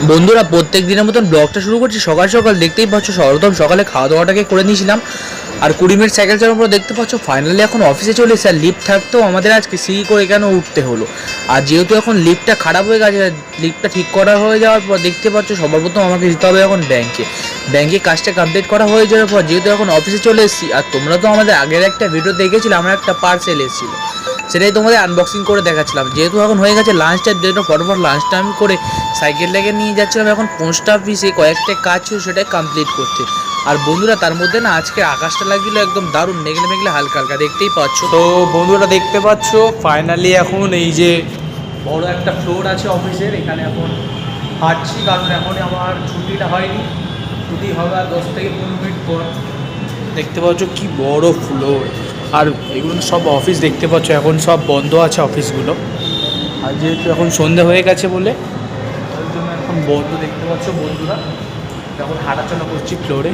বন্ধুরা প্রত্যেক দিনের মতন ব্লগটা শুরু করছি সকাল সকাল। দেখতেই পাচ্ছ সর্বপ্রথম সকালে খাওয়া দাওয়াটাকে করে নিয়েছিলাম, আর 20 মিনিট সাইকেল চালানোর পর দেখতে পাচ্ছ ফাইনালি এখন অফিসে চলে এসেছে। আর লিফট থাকতেও আমাদের আজকে সিঁড়ি করে কেন উঠতে হলো। আর যেহেতু এখন লিফটটা খারাপ হয়ে গেছে, লিফটটা ঠিক করা হয়ে যাওয়ার পর দেখতে পাচ্ছ সবার প্রথম আমাকে যেতে হবে এখন ব্যাংকে কাজটা কমপ্লিট করা হয়ে যাওয়ার পর যেহেতু এখন অফিসে চলে এসেছি। আর তোমরা তো আমাদের আগের একটা ভিডিও দেখেছিলে, আমার একটা পার্সেল এসেছিলো, সেটাই তোমাদের আনবক্সিং করে দেখাচ্ছিলাম। যেহেতু এখন হয়ে গেছে লাঞ্চ টাইম, যেহেতু ফটোফট লাঞ্চ টাইম করে সাইকেলটাকে নিয়ে যাচ্ছিলাম এখন পোস্ট অফিসে কয়েকটা কাজ ছিল সেটাই কমপ্লিট করতে। আর বন্ধুরা তার মধ্যে না আজকে আকাশটা লাগছিল একদম দারুণ, মেঘলে মেঘলে হালকা হালকা, দেখতেই পাচ্ছ। তো বন্ধুরা দেখতে পাচ্ছ ফাইনালি এখন এই যে বড় একটা ফ্লোর আছে অফিসের, এখানে এখন হাঁটছি কারণ এখন আমার ছুটিটা হয়নি, ছুটি হবে আর 10 থেকে 15 মিনিট পর। দেখতে পাচ্ছ কি বড় ফ্লোর, আর এগুলো সব অফিস দেখতে পাচ্ছ এখন সব বন্ধ আছে অফিসগুলো। আর যেহেতু এখন সন্ধে হয়ে গেছে বলে ওই জন্য এখন বন্ধ দেখতে পাচ্ছ বন্ধুরা। এখন হাঁটাচলা করছি ফ্লোরে।